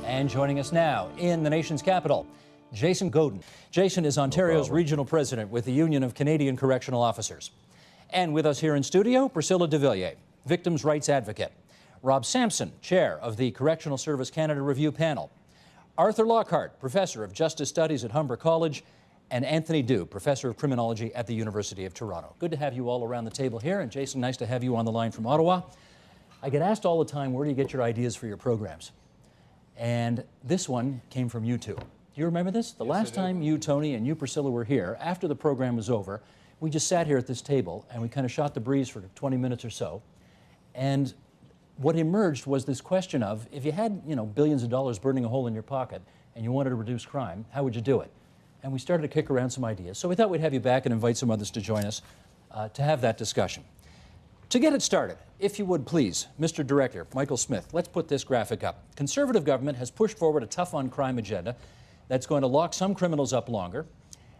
And joining us now in the nation's capital, Jason Godin. Jason is Ontario's regional president with the Union of Canadian Correctional Officers. And with us here in studio, Priscilla de Villiers, victims' rights advocate. Rob Sampson, chair of the Correctional Service Canada Review Panel. Arthur Lockhart, professor of Justice Studies at Humber College. And Anthony Dew, professor of criminology at the University of Toronto. Good to have you all around the table here. And Jason, nice to have you on the line from Ottawa. I get asked all the time, where do you get your ideas for your programs? And this one came from you two. Do you remember this? The last time you, Tony, and you, Priscilla, were here, after the program was over, we just sat here at this table and we kind of shot the breeze for 20 minutes or so. And what emerged was this question of, if you had, billions of dollars burning a hole in your pocket and you wanted to reduce crime, how would you do it? And we started to kick around some ideas. So we thought we'd have you back and invite some others to join us to have that discussion. To get it started, if you would please, Mr. Director, Michael Smith, let's put this graphic up. Conservative government has pushed forward a tough-on-crime agenda that's going to lock some criminals up longer,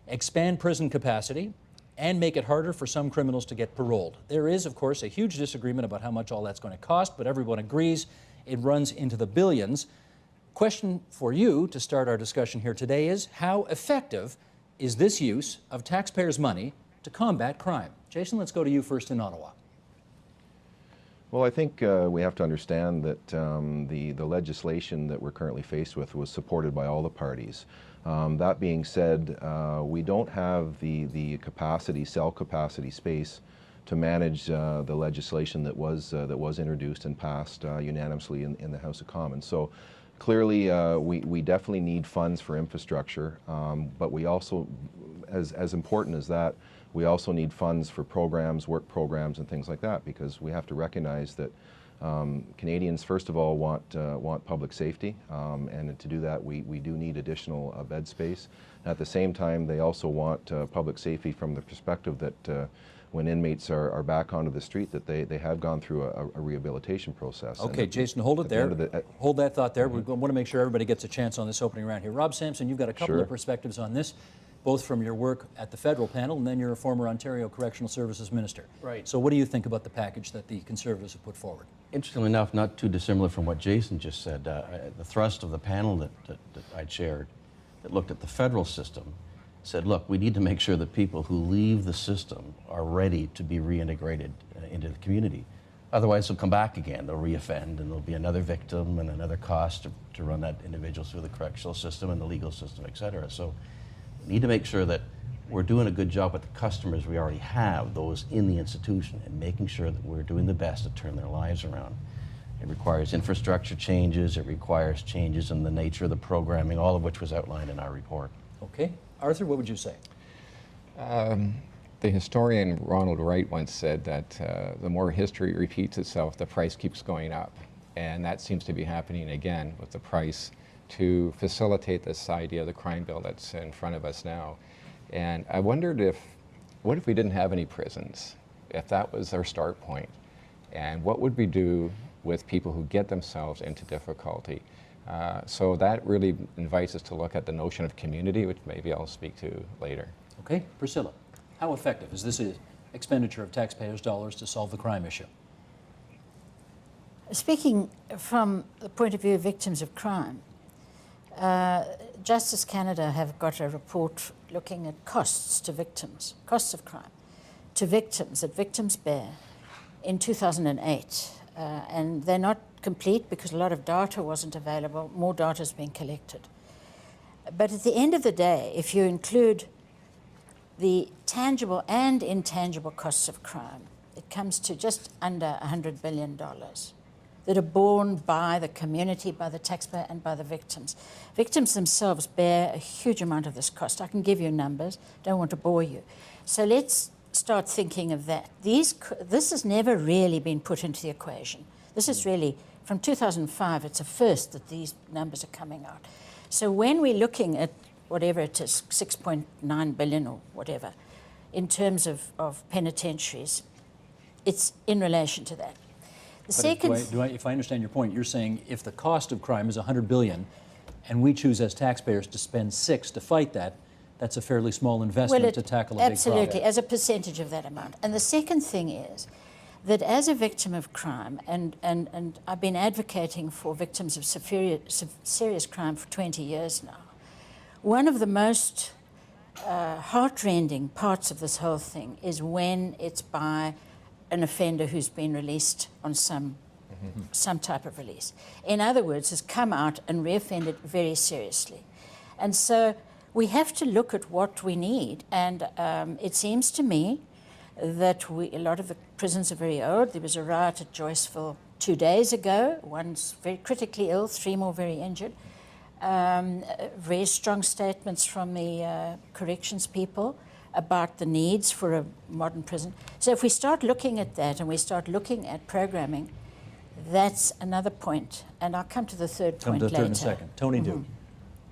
expand prison capacity, and make it harder for some criminals to get paroled. There is, of course, a huge disagreement about how much all that's going to cost, but everyone agrees it runs into the billions. Question for you to start our discussion here today is, how effective is this use of taxpayers' money to combat crime? Jason, let's go to you first in Ottawa. Well, I think we have to understand that the legislation that we're currently faced with was supported by all the parties. That being said, we don't have the capacity, cell capacity space to manage the legislation that was introduced and passed unanimously in the House of Commons. So clearly, we definitely need funds for infrastructure, but we also, as important as that, we also need funds for programs, work programs, and things like that, because we have to recognize that Canadians, first of all, want public safety, and to do that, we do need additional bed space. At the same time, they also want public safety from the perspective that when inmates are back onto the street, that they have gone through a rehabilitation process. Okay, Jason, hold it there. Hold that thought there. We want to make sure everybody gets a chance on this opening round here. Rob Sampson, you've got a couple of perspectives on this, both from your work at the federal panel, and then you're a former Ontario Correctional Services Minister. Right. So what do you think about the package that the Conservatives have put forward? Interestingly enough, not too dissimilar from what Jason just said. The thrust of the panel that I chaired that looked at the federal system said, look, we need to make sure that people who leave the system are ready to be reintegrated into the community. Otherwise, they'll come back again, they'll reoffend, and there'll be another victim and another cost to run that individual through the correctional system and the legal system, et cetera. So we need to make sure that we're doing a good job with the customers we already have, those in the institution, and making sure that we're doing the best to turn their lives around. It requires infrastructure changes, it requires changes in the nature of the programming, all of which was outlined in our report. Okay. Arthur, what would you say? The historian Ronald Wright once said that the more history repeats itself, the price keeps going up. And that seems to be happening again with the price to facilitate this idea of the crime bill that's in front of us now. And I wondered what if we didn't have any prisons, if that was our start point? And what would we do with people who get themselves into difficulty? So that really invites us to look at the notion of community, which maybe I'll speak to later. Okay, Priscilla, how effective is this expenditure of taxpayers' dollars to solve the crime issue? Speaking from the point of view of victims of crime, Justice Canada have got a report looking at costs to victims, costs of crime to victims that victims bear in 2008. And they're not complete because a lot of data wasn't available. More data is being collected. But at the end of the day, if you include the tangible and intangible costs of crime, it comes to just under $100 billion that are borne by the community, by the taxpayer, and by the victims. Victims themselves bear a huge amount of this cost. I can give you numbers, don't want to bore you. So let's start thinking of that. This has never really been put into the equation. This is really, from 2005, it's a first that these numbers are coming out. So when we're looking at whatever it is, 6.9 billion or whatever, in terms of penitentiaries, it's in relation to that. The second, if I understand your point, you're saying if the cost of crime is $100 billion and we choose as taxpayers to spend $6 to fight that, that's a fairly small investment to tackle a big problem. Absolutely, as a percentage of that amount. And the second thing is that as a victim of crime, and I've been advocating for victims of serious crime for 20 years now, one of the most heartrending parts of this whole thing is when it's by an offender who's been released on some type of release. In other words, has come out and reoffended very seriously. And so we have to look at what we need, and it seems to me that a lot of the prisons are very old. There was a riot at Joyceville 2 days ago. One's very critically ill, 3 more very injured. Very strong statements from the corrections people about the needs for a modern prison. So if we start looking at that and we start looking at programming, that's another point. And I'll come to the third point later. Come to the third in a second. Tony Du.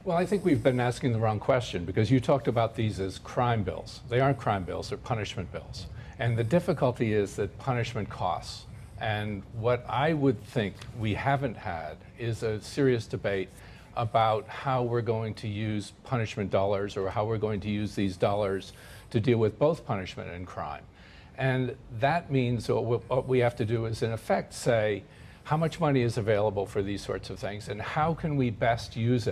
Well, I think we've been asking the wrong question, because you talked about these as crime bills. They aren't crime bills, they're punishment bills. And the difficulty is that punishment costs. And what I would think we haven't had is a serious debate about how we're going to use punishment dollars, or how we're going to use these dollars to deal with both punishment and crime. And that means what we have to do is, in effect, say how much money is available for these sorts of things, and how can we best use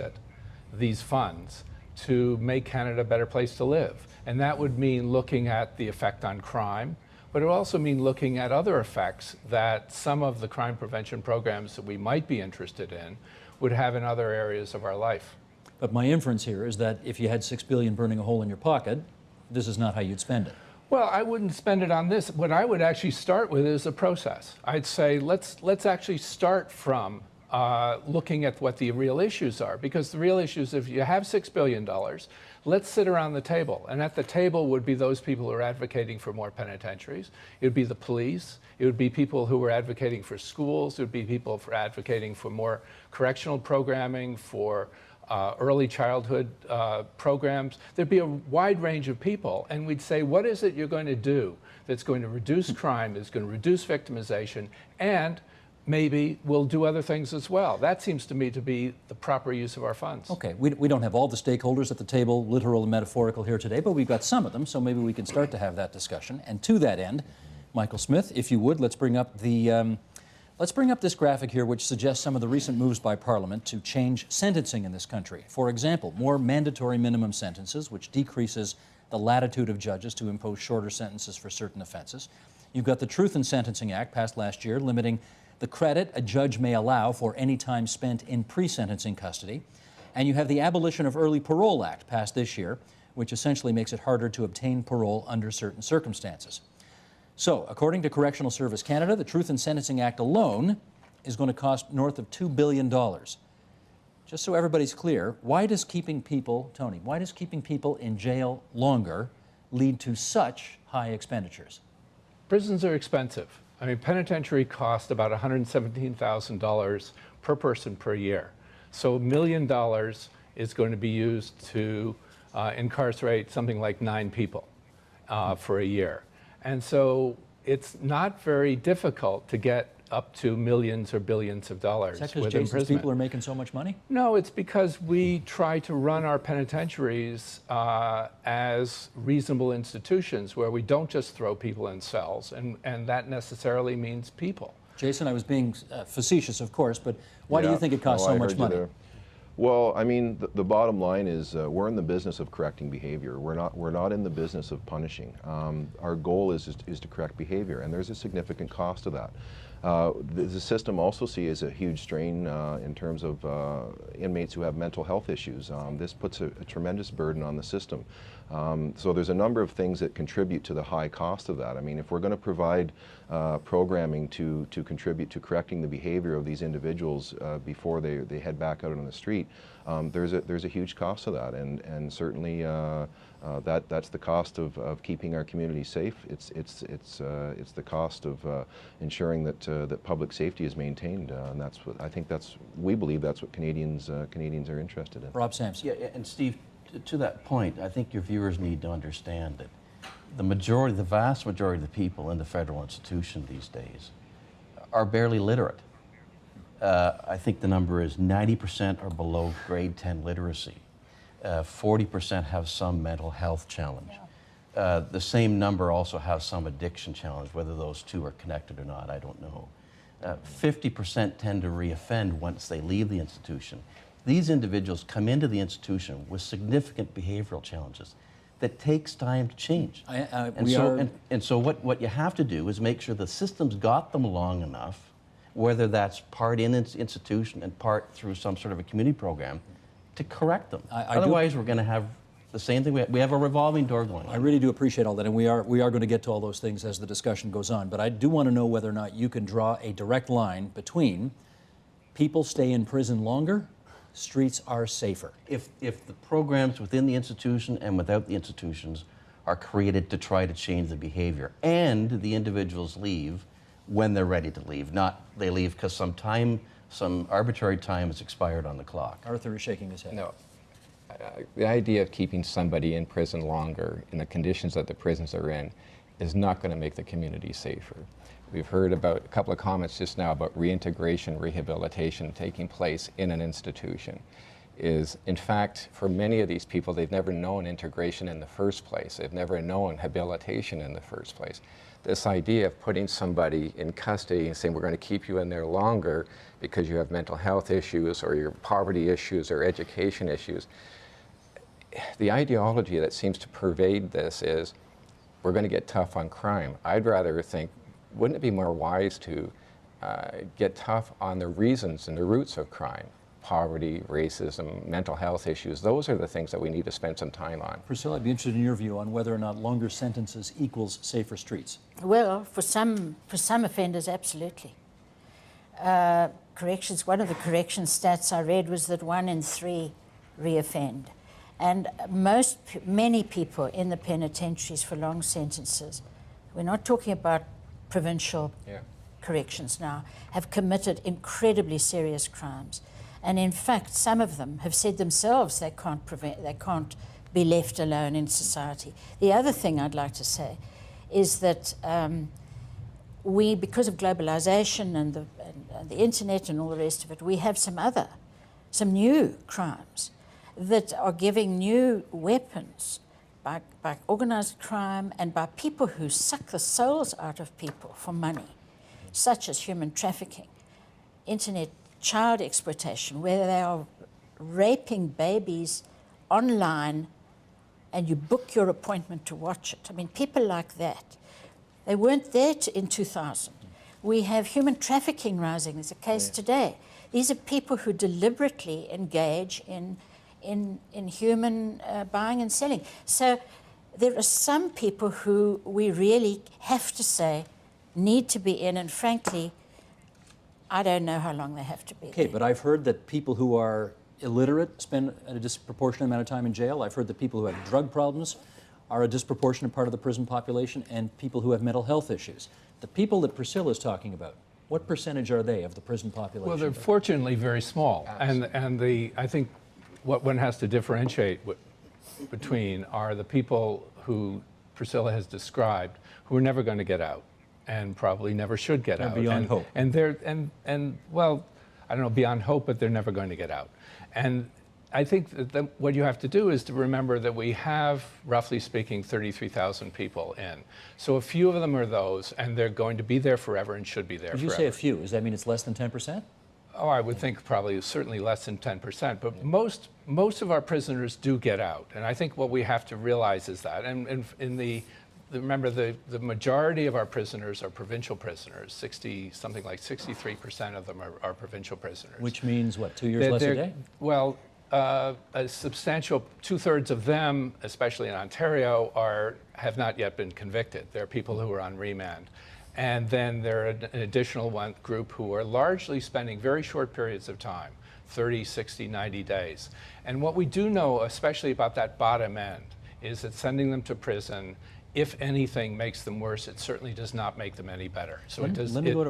these funds to make Canada a better place to live. And that would mean looking at the effect on crime, but it would also mean looking at other effects that some of the crime prevention programs that we might be interested in would have in other areas of our life. But my inference here is that if you had $6 billion burning a hole in your pocket, this is not how you'd spend it. Well, I wouldn't spend it on this. What I would actually start with is a process. I'd say let's actually start from looking at what the real issues are, because the real issues, if you have $6 billion, let's sit around the table. And at the table would be those people who are advocating for more penitentiaries. It would be the police. It would be people who were advocating for schools. It would be people for advocating for more correctional programming, for early childhood programs. There'd be a wide range of people, and we'd say, what is it you're going to do that's going to reduce crime, that's going to reduce victimization, and maybe we'll do other things as well. That seems to me to be the proper use of our funds. Okay, we don't have all the stakeholders at the table, literal and metaphorical, here today, but we've got some of them, so maybe we can start to have that discussion. And to that end, Michael Smith, if you would, let's bring up this graphic here, which suggests some of the recent moves by Parliament to change sentencing in this country. For example, more mandatory minimum sentences, which decreases the latitude of judges to impose shorter sentences for certain offenses. You've got the Truth in Sentencing Act, passed last year, limiting the credit a judge may allow for any time spent in pre-sentencing custody. And you have the Abolition of Early Parole Act, passed this year, which essentially makes it harder to obtain parole under certain circumstances. So, according to Correctional Service Canada, the Truth in Sentencing Act alone is going to cost north of $2 billion. Just so everybody's clear, why does keeping people, Tony, why does keeping people in jail longer lead to such high expenditures? Prisons are expensive. I mean, penitentiary cost about $117,000 per person per year. So $1 million is going to be used to incarcerate something like 9 people for a year. And so it's not very difficult to get up to millions or billions of dollars with imprisonment. Is that because Jason's people are making so much money? No, it's because we try to run our penitentiaries as reasonable institutions where we don't just throw people in cells, and that necessarily means people. Jason, I was being facetious, of course, but why do you think it costs so much money? Well, I mean, the bottom line is we're in the business of correcting behavior. We're not in the business of punishing. Our goal is to correct behavior, and there's a significant cost to that. The system also sees a huge strain in terms of inmates who have mental health issues. This puts a tremendous burden on the system. So there's a number of things that contribute to the high cost of that. I mean, if we're going to provide programming to contribute to correcting the behavior of these individuals before they head back out on the street, there's a huge cost to that, and certainly that's the cost of keeping our community safe. It's the cost of ensuring that public safety is maintained, and that's what we believe that's what Canadians are interested in. Rob Sampson. Yeah, and Steve, to that point, I think your viewers need to understand that the vast majority of the people in the federal institution these days are barely literate. I think the number is 90% are below grade 10 literacy. 40% have some mental health challenge. the same number also have some addiction challenge. Whether those two are connected or not, I don't know. 50% tend to reoffend once they leave the institution. These individuals come into the institution with significant behavioral challenges that takes time to change. And so what you have to do is make sure the system's got them long enough, whether that's part in its institution and part through some sort of a community program, to correct them. Otherwise, we're going to have the same thing. We have a revolving door going on. I really do appreciate all that, and we are going to get to all those things as the discussion goes on. But I do want to know whether or not you can draw a direct line between people stay in prison longer, streets are safer. If the programs within the institution and without the institutions are created to try to change the behavior, and the individuals leave when they're ready to leave, not they leave because some arbitrary time has expired on the clock. Arthur is shaking his head. No. The idea of keeping somebody in prison longer in the conditions that the prisons are in is not going to make the community safer. We've heard about a couple of comments just now about reintegration, rehabilitation taking place in an institution. In fact, for many of these people, they've never known integration in the first place. They've never known habilitation in the first place. This idea of putting somebody in custody and saying, we're going to keep you in there longer because you have mental health issues or your poverty issues or education issues, the ideology that seems to pervade this is, we're going to get tough on crime. I'd rather think, wouldn't it be more wise to get tough on the reasons and the roots of crime? Poverty, racism, mental health issues, those are the things that we need to spend some time on. Priscilla, I'd be interested in your view on whether or not longer sentences equals safer streets. Well, for some offenders, absolutely. Corrections. One of the corrections stats I read was that 1 in 3 reoffend, and many people in the penitentiaries for long sentences, we're not talking about provincial corrections now, have committed incredibly serious crimes. And in fact, some of them have said themselves they can't be left alone in society. The other thing I'd like to say is that because of globalization and the internet and all the rest of it, we have some new crimes that are giving new weapons by organized crime and by people who suck the souls out of people for money, such as human trafficking, internet child exploitation, where they are raping babies online and you book your appointment to watch it. I mean, people like that, they weren't there in 2000. We have human trafficking rising. There's a case today. These are people who deliberately engage in human buying and selling. So there are some people who we really have to say need to be in, and frankly, I don't know how long they have to be. Okay, but I've heard that people who are illiterate spend a disproportionate amount of time in jail. I've heard that people who have drug problems are a disproportionate part of the prison population, and people who have mental health issues. The people that Priscilla is talking about, what percentage are they of the prison population? Well, they're fortunately very small. And I think what one has to differentiate between are the people who Priscilla has described who are never going to get out and probably never should get out. Beyond hope. And well, I don't know, beyond hope, but they're never going to get out. And I think that what you have to do is to remember that we have, roughly speaking, 33,000 people in. So a few of them are those, and they're going to be there forever and should be there forever. Did you say a few? Does that mean it's less than 10%? Oh, I would think probably certainly less than 10%. But most of our prisoners do get out. And I think what we have to realize is that. And remember, the majority of our prisoners are provincial prisoners. Something like 63% of them are provincial prisoners. Which means what, 2 years less a day? Well, a substantial 2/3 of them, especially in Ontario, have not yet been convicted. They're people who are on remand. And then there are an additional group who are largely spending very short periods of time, 30, 60, 90 days. And what we do know, especially about that bottom end, is that sending them to prison, if anything, makes them worse. It certainly does not make them any better. So it does. They're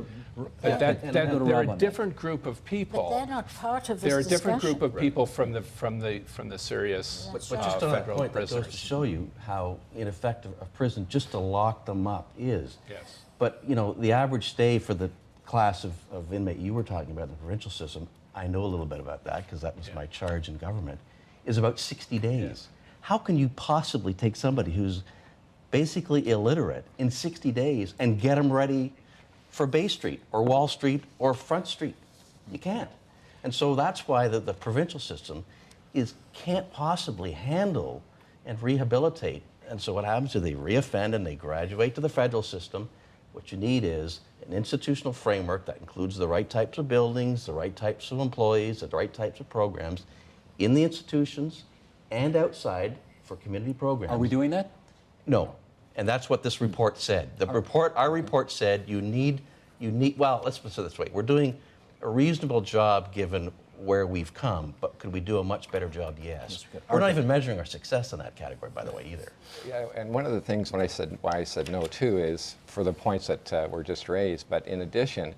a different group of people. But they're not part of this They're a different discussion. group of people from the serious But just on that federal point, that prisoners. goes to show you how ineffective a prison just to lock them up is. Yes. But you know, the average stay for the class of inmate you were talking about in the provincial system, I know a little bit about that because that was my charge in government, is about 60 days. Yes. How can you possibly take somebody who's basically illiterate, in 60 days and get them ready for Bay Street or Wall Street or Front Street. You can't. And so that's why the provincial system can't possibly handle and rehabilitate. And so what happens is they reoffend and they graduate to the federal system. What you need is an institutional framework that includes the right types of buildings, the right types of employees, the right types of programs in the institutions and outside for community programs. Are we doing that? No. And that's what this report said. Our report said you need, well, let's put it this way. We're doing a reasonable job given where we've come, but could we do a much better job? Yes. We're not even measuring our success in that category, by the way, either. Yeah, and one of the things why I said no too is for the points that were just raised, but in addition,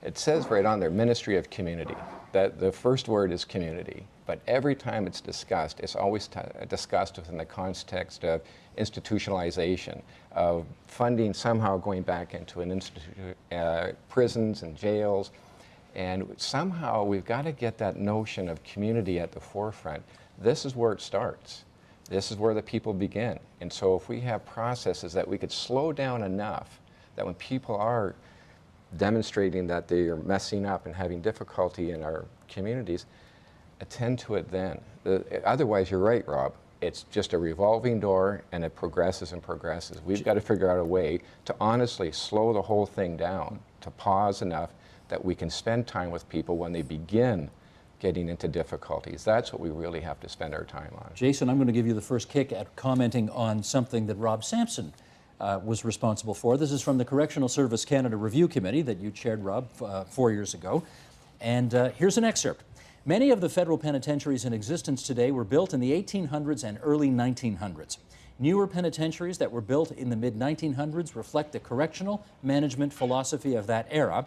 it says right on there, Ministry of Community, that the first word is community, but every time it's discussed, it's always discussed within the context of institutionalization, of funding somehow going back into an prisons and jails. And somehow we've got to get that notion of community at the forefront. This is where it starts. This is where the people begin. And so if we have processes that we could slow down enough that when people are demonstrating that they are messing up and having difficulty in our communities, attend to it then. Otherwise, you're right, Rob. It's just a revolving door and it progresses and progresses. We've got to figure out a way to honestly slow the whole thing down, to pause enough that we can spend time with people when they begin getting into difficulties. That's what we really have to spend our time on. Jason, I'm going to give you the first kick at commenting on something that Rob Sampson was responsible for. This is from the Correctional Service Canada Review Committee that you chaired, Rob, 4 years ago. And here's an excerpt. Many of the federal penitentiaries in existence today were built in the 1800s and early 1900s. Newer penitentiaries that were built in the mid-1900s reflect the correctional management philosophy of that era,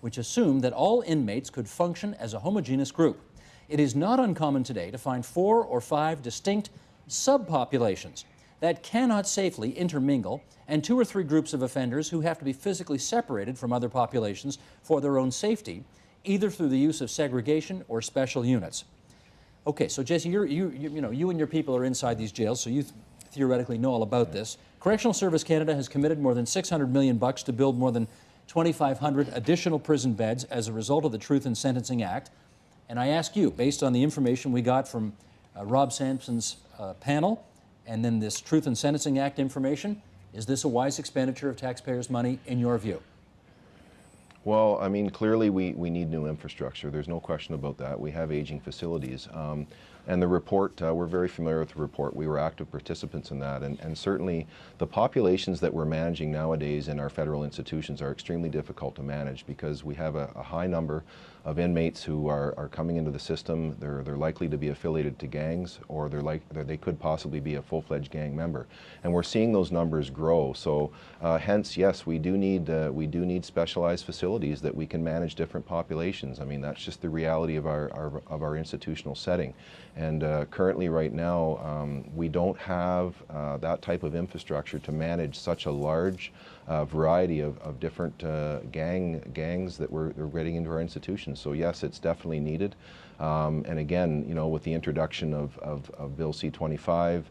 which assumed that all inmates could function as a homogeneous group. It is not uncommon today to find 4 or 5 distinct subpopulations that cannot safely intermingle, and 2 or 3 groups of offenders who have to be physically separated from other populations for their own safety, either through the use of segregation or special units. Okay, so Jesse, you and your people are inside these jails, so you theoretically know all about this. Correctional Service Canada has committed more than $600 million to build more than 2,500 additional prison beds as a result of the Truth in Sentencing Act. And I ask you, based on the information we got from Rob Sampson's panel, and then this Truth in Sentencing Act information, is this a wise expenditure of taxpayers' money in your view? Well, I mean, clearly we need new infrastructure. There's no question about that. We have aging facilities. And the report, we're very familiar with the report. We were active participants in that. And certainly the populations that we're managing nowadays in our federal institutions are extremely difficult to manage because we have a high number of inmates who are coming into the system. They're likely to be affiliated to gangs, or they could possibly be a full-fledged gang member. And we're seeing those numbers grow. So hence, yes, we do need specialized facilities that we can manage different populations. I mean, that's just the reality of our institutional setting. And currently, right now, we don't have that type of infrastructure to manage such a large variety of different gangs that we're getting into our institutions. So yes, it's definitely needed. And again, with the introduction of Bill C-25,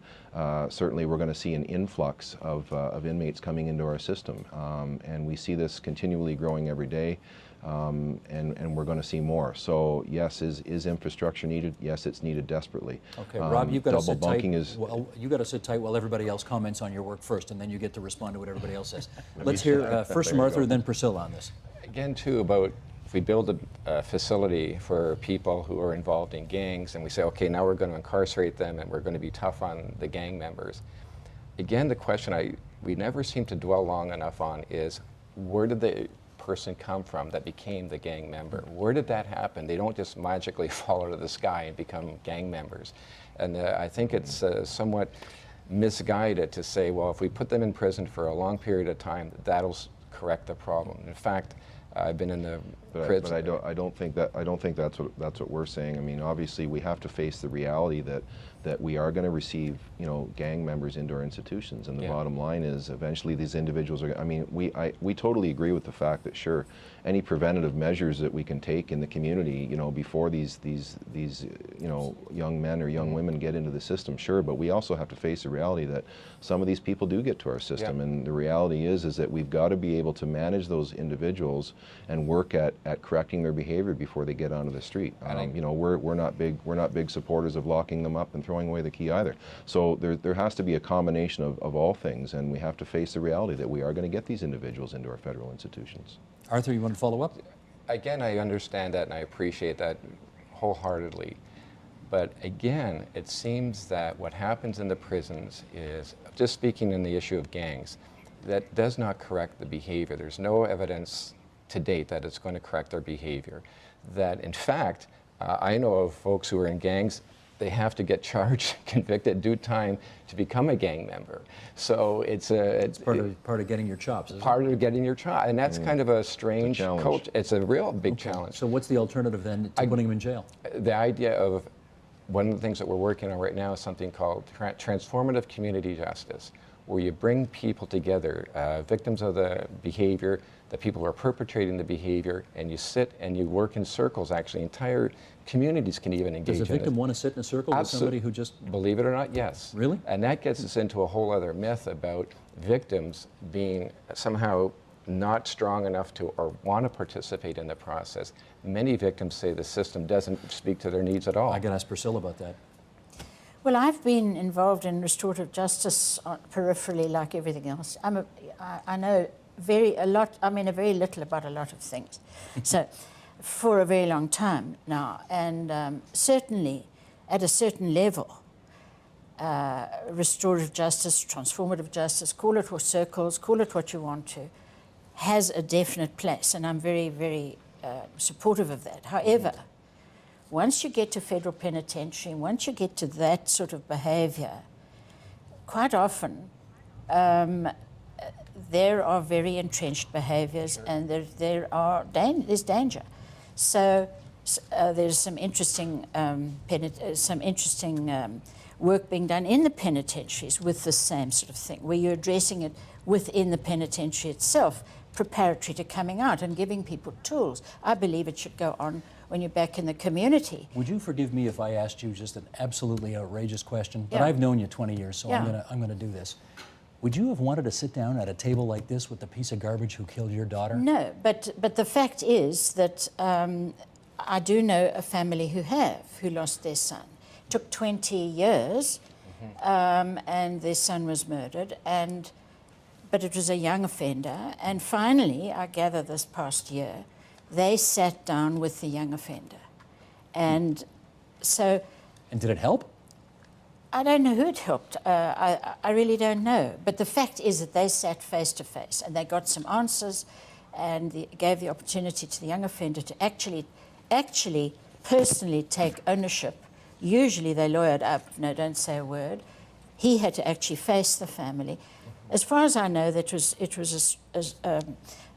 certainly we're going to see an influx of inmates coming into our system. And we see this continually growing every day. And we're going to see more. So yes, is infrastructure needed? Yes, it's needed desperately. Okay, Rob, you've got to sit tight. Well, you've got to sit tight while everybody else comments on your work first, and then you get to respond to what everybody else says. Let's hear first from Arthur, then Priscilla on this. Again, too, about if we build a facility for people who are involved in gangs, and we say, okay, now we're going to incarcerate them, and we're going to be tough on the gang members. Again, the question we never seem to dwell long enough on is, where did the person come from that became the gang member? Where did that happen? They don't just magically fall out of the sky and become gang members. And I think it's somewhat misguided to say, well, if we put them in prison for a long period of time, that'll correct the problem. In fact, I've been in the But prison. I don't think that's what we're saying. I mean, obviously, we have to face the reality that we are going to receive, you know, gang members into our institutions, and the bottom line is eventually these individuals are. I mean, we totally agree with the fact that sure, any preventative measures that we can take in the community, you know, before these you know, young men or young women get into the system, sure. But we also have to face the reality that some of these people do get to our system, and the reality is that we've got to be able to manage those individuals and work at correcting their behavior before they get onto the street. You know, we're not big supporters of locking them up and throwing away the key either. So there has to be a combination of all things, and we have to face the reality that we are going to get these individuals into our federal institutions. Arthur, you want to follow up? Again, I understand that and I appreciate that wholeheartedly. But again, it seems that what happens in the prisons is, just speaking in the issue of gangs, that does not correct the behavior. There's no evidence to date that it's going to correct their behavior. That in fact, I know of folks who are in gangs, they have to get charged, convicted, do time to become a gang member. So it's part of getting your chops, isn't part of getting your chops, and that's kind of a strange culture. It's a real big challenge. So what's the alternative then to putting them in jail? The idea of one of the things that we're working on right now is something called transformative community justice, where you bring people together, victims of the behavior, the people who are perpetrating the behavior, and you sit and you work in circles. Actually, entire communities can even engage in it. Does a victim want to sit in a circle with somebody who just... Believe it or not, yes. Really? And that gets us into a whole other myth about victims being somehow not strong enough to or want to participate in the process. Many victims say the system doesn't speak to their needs at all. I got to ask Priscilla about that. Well, I've been involved in restorative justice peripherally, like everything else. I know very little about a lot of things. So, for a very long time now, and certainly at a certain level, restorative justice, transformative justice, call it what circles, call it what you want to, has a definite place, and I'm very, very supportive of that. However, once you get to federal penitentiary, once you get to that sort of behavior, quite often there are very entrenched behaviors, and there's danger. So there's some interesting work being done in the penitentiaries with the same sort of thing, where you're addressing it within the penitentiary itself, preparatory to coming out and giving people tools. I believe it should go on when you're back in the community. Would you forgive me if I asked you just an absolutely outrageous question? But Yeah. I've known you 20 years, so Yeah. I'm gonna do this. Would you have wanted to sit down at a table like this with the piece of garbage who killed your daughter? No, but the fact is that I do know a family who lost their son. It took 20 years, and their son was murdered, but it was a young offender. And finally, I gather this past year, they sat down with the young offender. And so... And did it help? I don't know who it helped. I really don't know. But the fact is that they sat face to face and they got some answers, and gave the opportunity to the young offender to actually personally take ownership. Usually they lawyered up, no, don't say a word. He had to actually face the family. As far as I know, it was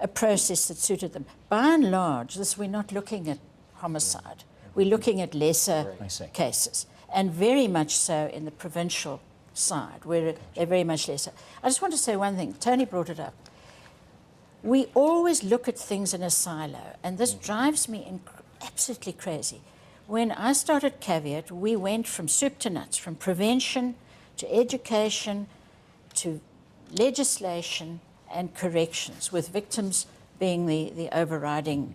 a process that suited them. By and large, we're not looking at homicide. We're looking at lesser cases, and very much so in the provincial side, where they're very much lesser. I just want to say one thing. Tony brought it up. We always look at things in a silo, and this drives me absolutely crazy. When I started Caveat, we went from soup to nuts, from prevention to education to legislation and corrections, with victims being the overriding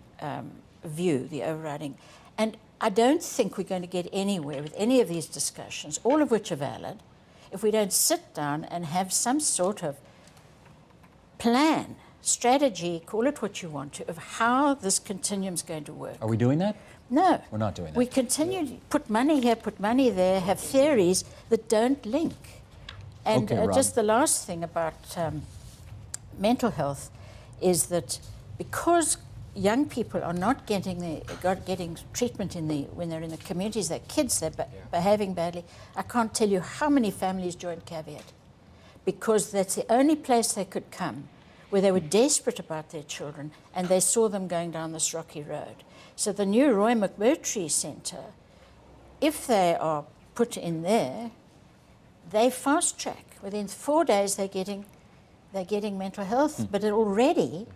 view, the overriding. And I don't think we're going to get anywhere with any of these discussions, all of which are valid, if we don't sit down and have some sort of plan, strategy, call it what you want to, of how this continuum is going to work. Are we doing that? No. We're not doing that. We continue to put money here, put money there, have theories that don't link. And Okay, Rob. just the last thing about mental health is that because young people are not getting treatment when they're in the communities, they're kids, they're behaving badly. I can't tell you how many families joined Caveat, because that's the only place they could come where they were desperate about their children and they saw them going down this rocky road. So the new Roy McMurtry Centre, if they are put in there, they fast track. Within 4 days they're getting mental health, but already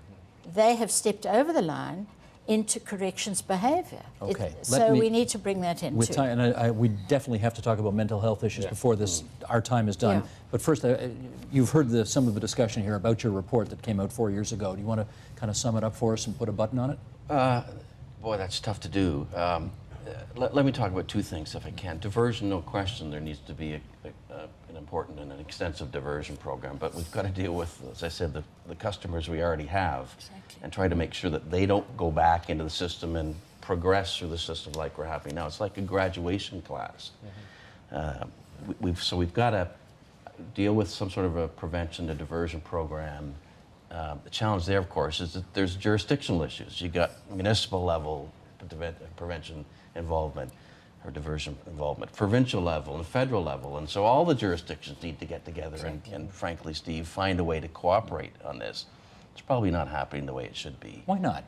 they have stepped over the line into corrections behaviour. Okay. So we need to bring that in with too. time, and we definitely have to talk about mental health issues before our time is done. Yeah. But first, you've heard some of the discussion here about your report that came out 4 years ago. Do you want to kind of sum it up for us and put a button on it? Boy, that's tough to do. Let me talk about two things, if I can. Diversion, no question, there needs to be an important and an extensive diversion program, but we've got to deal with, as I said, the customers we already have, and try to make sure that they don't go back into the system and progress through the system like we're happening now. It's like a graduation class. So we've got to deal with some sort of a prevention, a diversion program. The challenge there, of course, is that there's jurisdictional issues. You got municipal level prevention involvement or diversion involvement, provincial level and federal level, and so all the jurisdictions need to get together and frankly, Steve, find a way to cooperate on this. It's probably not happening the way it should be. Why not?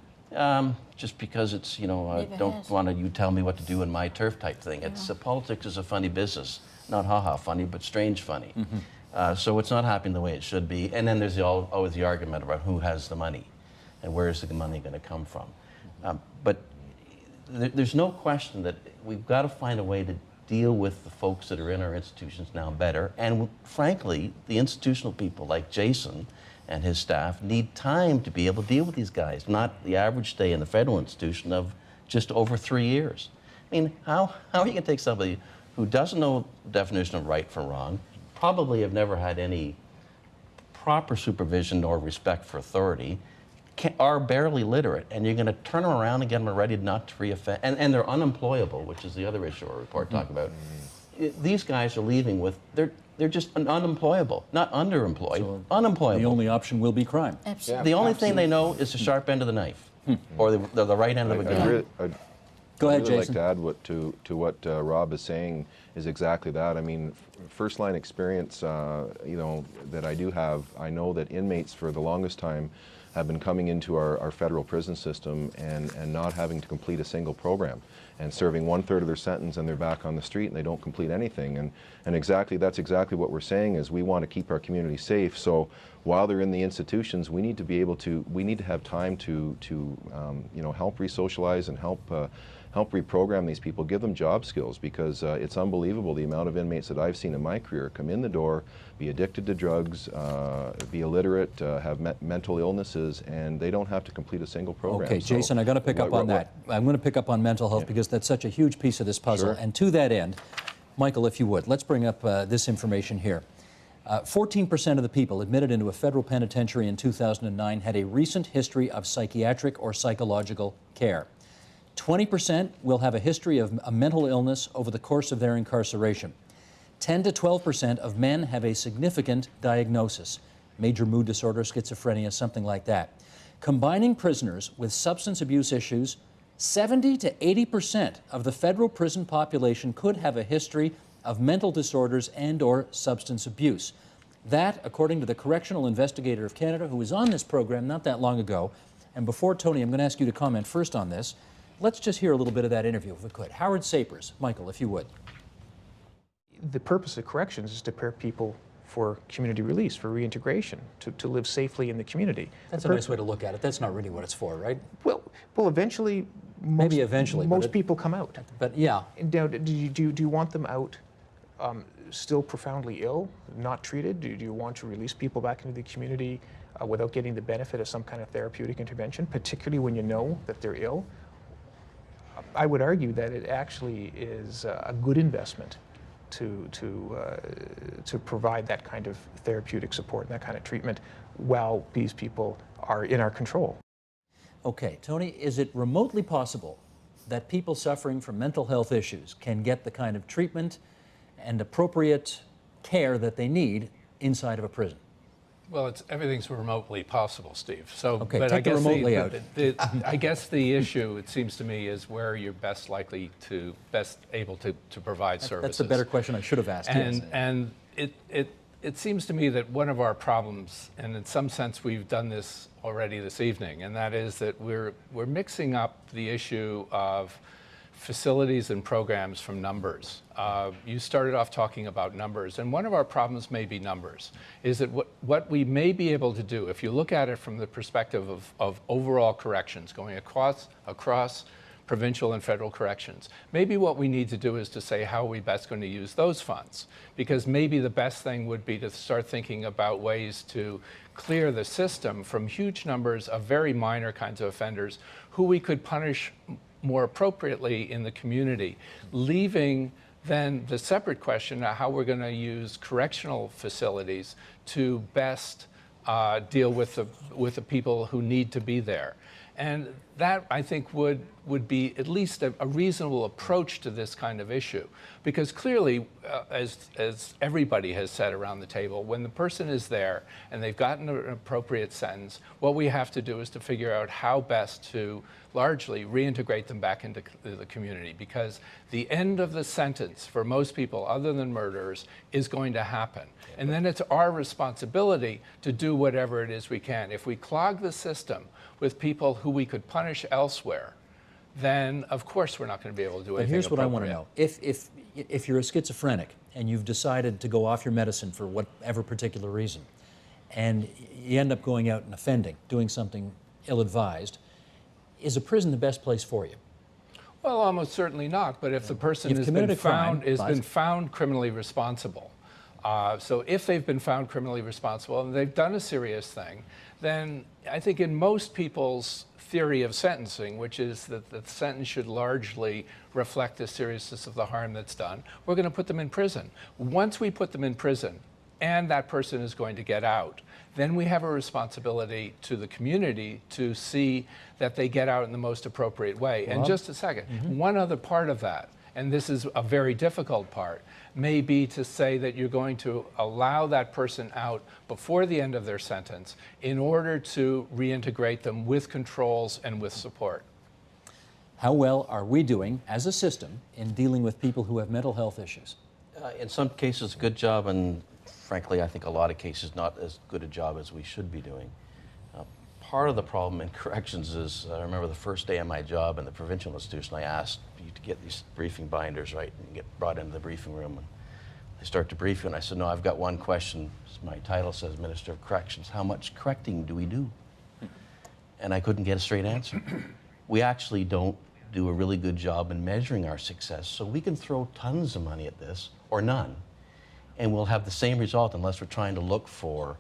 Just because it's, I don't want to you tell me what to do in my turf type thing. It's politics is a funny business, not ha-ha funny, but strange funny. So it's not happening the way it should be. And then there's always the argument about who has the money and where is the money going to come from. But there's no question that we've got to find a way to deal with the folks that are in our institutions now better. And frankly, the institutional people like Jason and his staff need time to be able to deal with these guys, not the average stay in the federal institution of just over 3 years. I mean, how are you going to take somebody who doesn't know the definition of right from wrong, probably have never had any proper supervision or respect for authority, are barely literate, and you're going to turn them around and get them ready not to reoffend, and they're unemployable, which is the other issue our report talked about. These guys are leaving with, they're just unemployable, not underemployed, So unemployable. The only option will be crime. Absolutely. The only thing they know is the sharp end of the knife, or the right end of a gun. Go ahead, I'd really Jason. like to add to what Rob is saying is exactly that. I mean, first line experience, that I do have, I know that inmates for the longest time have been coming into our federal prison system and not having to complete a single program and serving 1/3 of their sentence, and they're back on the street and they don't complete anything. And that's exactly what we're saying is we want to keep our community safe. So while they're in the institutions, we need to have time to help re-socialize and help reprogram these people, give them job skills, because it's unbelievable the amount of inmates that I've seen in my career come in the door, be addicted to drugs, be illiterate, have mental illnesses, and they don't have to complete a single program. Okay, Jason, I got to pick up on that. I'm going to pick up on mental health because that's such a huge piece of this puzzle. Sure. And to that end, Michael, if you would, let's bring up this information here. 14% of the people admitted into a federal penitentiary in 2009 had a recent history of psychiatric or psychological care. 20% will have a history of a mental illness over the course of their incarceration. 10 to 12% of men have a significant diagnosis, major mood disorder, schizophrenia, something like that. Combining prisoners with substance abuse issues, 70 to 80% of the federal prison population could have a history of mental disorders and or substance abuse. That, according to the Correctional Investigator of Canada, who was on this program not that long ago. And before, Tony, I'm going to ask you to comment first on this. Let's just hear a little bit of that interview, if we could. Howard Sapers. Michael, if you would. The purpose of corrections is to prepare people for community release, for reintegration, to live safely in the community. That's a nice way to look at it. That's not really what it's for, right? Well, eventually, Maybe eventually, but most people come out. But yeah. Now, do you want them out still profoundly ill, not treated? Do you want to release people back into the community without getting the benefit of some kind of therapeutic intervention, particularly when you know that they're ill? I would argue that it actually is a good investment to provide that kind of therapeutic support and that kind of treatment while these people are in our control. Okay, Tony, is it remotely possible that people suffering from mental health issues can get the kind of treatment and appropriate care that they need inside of a prison? Well, everything's remotely possible, Steve. So, Okay, but take the remotely out. I guess the issue, it seems to me, is where you're best able to provide services. That's a better question I should have asked. And it seems to me that one of our problems, and in some sense we've done this already this evening, and that is that we're mixing up the issue of facilities and programs from numbers. You started off talking about numbers, and one of our problems may be numbers, is that what we may be able to do, if you look at it from the perspective of overall corrections, going across provincial and federal corrections, maybe what we need to do is to say how are we best going to use those funds, because maybe the best thing would be to start thinking about ways to clear the system from huge numbers of very minor kinds of offenders who we could punish more appropriately in the community, leaving then the separate question of how we're going to use correctional facilities to best deal with the people who need to be there. And that, I think, would be at least a reasonable approach to this kind of issue. Because clearly, as everybody has said around the table, when the person is there and they've gotten an appropriate sentence, what we have to do is to figure out how best to largely reintegrate them back into the community. Because the end of the sentence for most people, other than murderers, is going to happen. And then it's our responsibility to do whatever it is we can. If we clog the system with people who we could punish elsewhere, then of course we're not going to be able to do anything. But here's what I want to appropriate. know. If you're a schizophrenic and you've decided to go off your medicine for whatever particular reason, and you end up going out and offending, doing something ill-advised, is a prison the best place for you? Well, almost certainly not. But if the person You've has committed been a crime, been found criminally responsible, so if they've been found criminally responsible and they've done a serious thing, then I think in most people's theory of sentencing, which is that the sentence should largely reflect the seriousness of the harm that's done, we're going to put them in prison. Once we put them in prison and that person is going to get out, then we have a responsibility to the community to see that they get out in the most appropriate way. And just a second, one other part of that, and this is a very difficult part, may be to say that you're going to allow that person out before the end of their sentence in order to reintegrate them with controls and with support. How well are we doing as a system in dealing with people who have mental health issues? In some cases, a good job, and frankly, I think a lot of cases not as good a job as we should be doing. Part of the problem in corrections is, I remember the first day of my job in the provincial institution, I asked you to get these briefing binders, right, and get brought into the briefing room. And I start to brief you, and I said, no, I've got one question. My title says Minister of Corrections. How much correcting do we do? And I couldn't get a straight answer. We actually don't do a really good job in measuring our success, so we can throw tons of money at this, or none, and we'll have the same result unless we're trying to look for,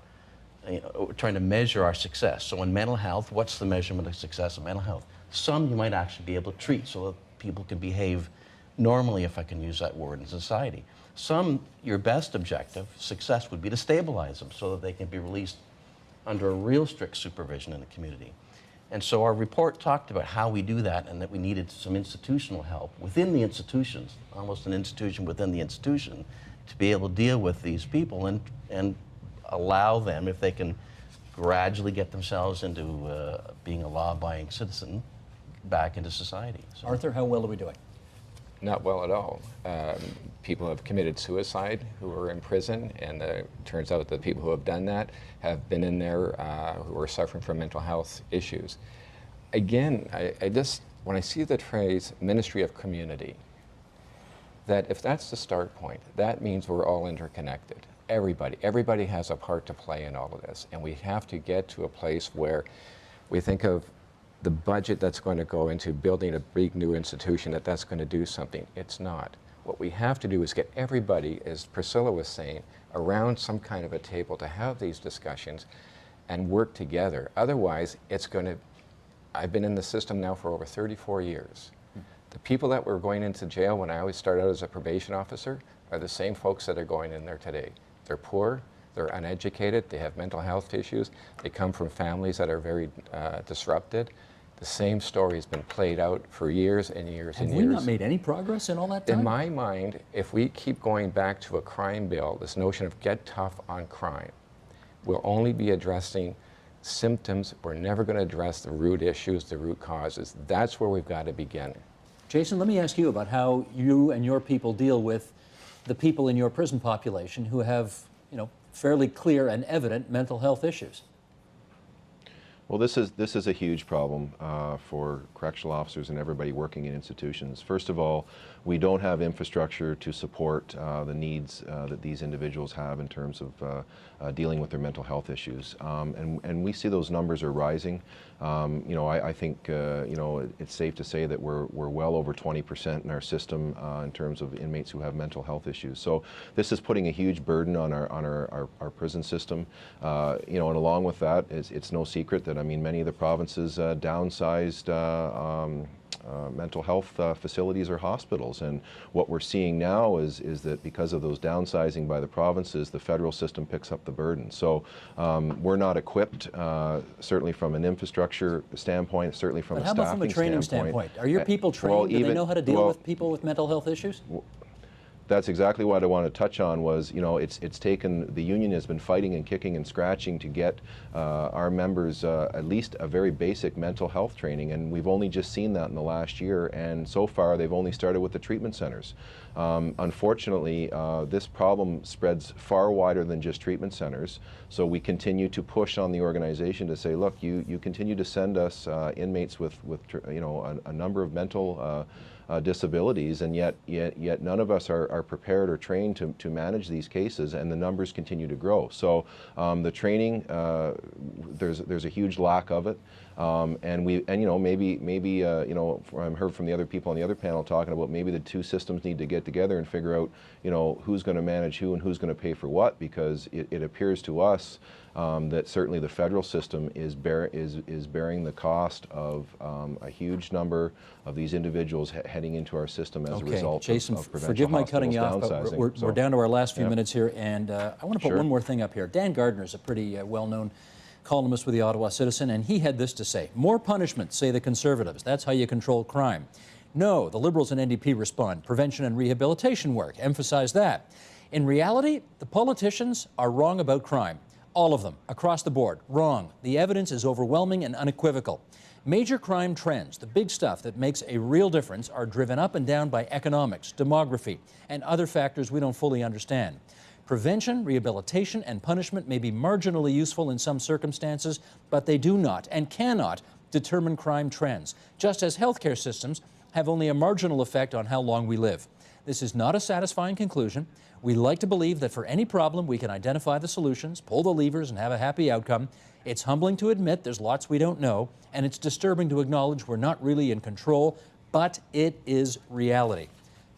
we're trying to measure our success. So in mental health, what's the measurement of success in mental health? Some you might actually be able to treat so that people can behave normally, if I can use that word, in society. Some, your best objective, success, would be to stabilize them so that they can be released under a real strict supervision in the community. And so our report talked about how we do that and that we needed some institutional help within the institutions, almost an institution within the institution, to be able to deal with these people and allow them, if they can gradually get themselves into being a law-abiding citizen, back into society. So. Arthur, how well are we doing? Not well at all. People have committed suicide who are in prison, and it turns out that people who have done that have been in there who are suffering from mental health issues. Again, when I see the phrase Ministry of Community, that if that's the start point, that means we're all interconnected. Everybody has a part to play in all of this, and we have to get to a place where we think of the budget that's going to go into building a big new institution, that's going to do something. It's not. What we have to do is get everybody, as Priscilla was saying, around some kind of a table to have these discussions and work together. Otherwise, it's going to, I've been in the system now for over 34 years. The people that were going into jail when I always started out as a probation officer are the same folks that are going in there today. They're poor, they're uneducated, they have mental health issues, they come from families that are very disrupted. The same story has been played out for years and years and years. Have we not made any progress in all that time? In my mind, if we keep going back to a crime bill, this notion of get tough on crime, we'll only be addressing symptoms. We're never going to address the root issues, the root causes. That's where we've got to begin. Jason, let me ask you about how you and your people deal with the people in your prison population who have fairly clear and evident mental health issues. Well, this is a huge problem for correctional officers and everybody working in institutions. First of all, we don't have infrastructure to support the needs that these individuals have in terms of dealing with their mental health issues, and we see those numbers are rising. I think it's safe to say that we're well over 20% in our system in terms of inmates who have mental health issues. So this is putting a huge burden on our prison system. And along with that, it's no secret that many of the provinces downsized mental health facilities or hospitals, and what we're seeing now is that because of those downsizing by the provinces, the federal system picks up the burden. So we're not equipped, certainly from an infrastructure standpoint, certainly from a staffing standpoint. How about from a training standpoint? Are your people trained? Do they know how to deal with people with mental health issues? That's exactly what I want to touch on was, it's taken, the union has been fighting and kicking and scratching to get our members at least a very basic mental health training, and we've only just seen that in the last year, and so far they've only started with the treatment centers. Unfortunately, this problem spreads far wider than just treatment centers, so we continue to push on the organization to say, look, you continue to send us inmates with a number of mental disabilities, and yet none of us are prepared or trained to manage these cases, and the numbers continue to grow. So the training, there's a huge lack of it, and maybe I've heard from the other people on the other panel talking about maybe the two systems need to get together and figure out who's going to manage who and who's going to pay for what, because it appears to us that certainly the federal system is bearing the cost of a huge number of these individuals heading into our system as a result Jason, of provincial forgive my cutting you off, but we're down to our last few minutes here, and I want to put one more thing up here. Dan Gardner is a pretty well-known columnist with the Ottawa Citizen, and he had this to say: more punishment, say the Conservatives. That's how you control crime. No, the Liberals and NDP respond: prevention and rehabilitation work. Emphasize that. In reality, the politicians are wrong about crime. All of them, across the board, wrong. The evidence is overwhelming and unequivocal. Major crime trends, the big stuff that makes a real difference, are driven up and down by economics, demography, and other factors we don't fully understand. Prevention, rehabilitation, and punishment may be marginally useful in some circumstances, but they do not and cannot determine crime trends, just as healthcare systems have only a marginal effect on how long we live. This is not a satisfying conclusion. We like to believe that for any problem we can identify the solutions, pull the levers, and have a happy outcome. It's humbling to admit there's lots we don't know, and it's disturbing to acknowledge we're not really in control, but it is reality.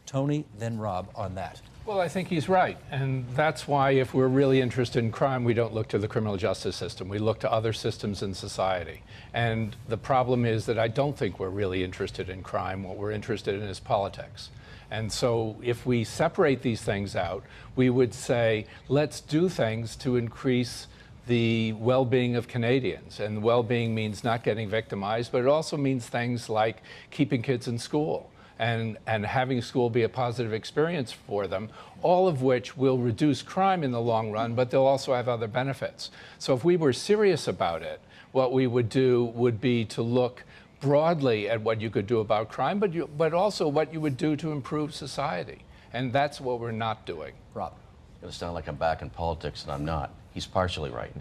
Tony, then Rob on that. Well, I think he's right, and that's why if we're really interested in crime, we don't look to the criminal justice system. We look to other systems in society. And the problem is that I don't think we're really interested in crime. What we're interested in is politics. And so if we separate these things out, we would say, let's do things to increase the well-being of Canadians. And well-being means not getting victimized, but it also means things like keeping kids in school and having school be a positive experience for them, all of which will reduce crime in the long run, but they'll also have other benefits. So if we were serious about it, what we would do would be to look broadly at what you could do about crime, but also what you would do to improve society. And that's what we're not doing. Rob. It's going to sound like I'm back in politics, and I'm not. He's partially right.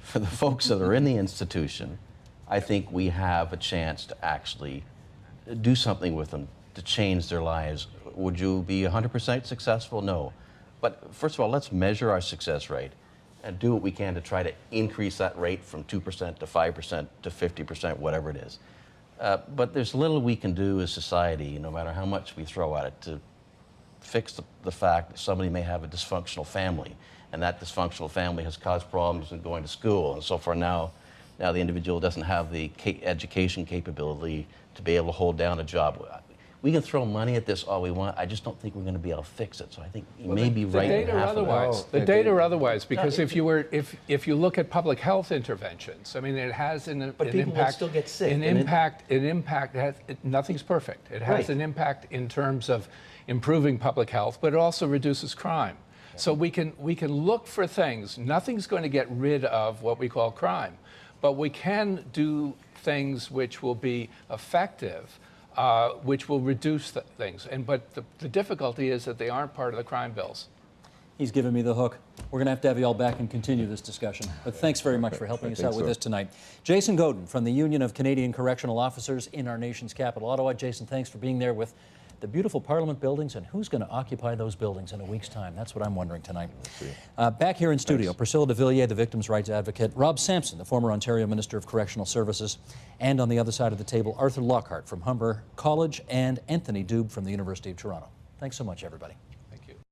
For the folks that are in the institution, I think we have a chance to actually do something with them to change their lives. Would you be 100% successful? No. But first of all, let's measure our success rate and do what we can to try to increase that rate from 2% to 5% to 50%, whatever it is. But there's little we can do as society, no matter how much we throw at it, to fix the fact that somebody may have a dysfunctional family, and that dysfunctional family has caused problems in going to school, and so far now the individual doesn't have the education capability to be able to hold down a job. We can throw money at this all we want. I just don't think we're going to be able to fix it. So I think you may be right in half of it. The data or otherwise, because if you look at public health interventions, I mean, it has an But people impact. will still get sick. An impact. Nothing's perfect. It has an impact in terms of improving public health, but it also reduces crime. So we can look for things. Nothing's going to get rid of what we call crime, but we can do things which will be effective. Which will reduce things. But the difficulty is that they aren't part of the crime bills. He's giving me the hook. We're going to have you all back and continue this discussion. But thanks very much for helping us out with this tonight. Jason Godin from the Union of Canadian Correctional Officers in our nation's capital, Ottawa. Jason, thanks for being there with the beautiful Parliament buildings, and who's going to occupy those buildings in a week's time? That's what I'm wondering tonight. Back here in studio, Priscilla de Villiers, the victims' rights advocate, Rob Sampson, the former Ontario Minister of Correctional Services, and on the other side of the table, Arthur Lockhart from Humber College and Anthony Dube from the University of Toronto. Thanks so much, everybody.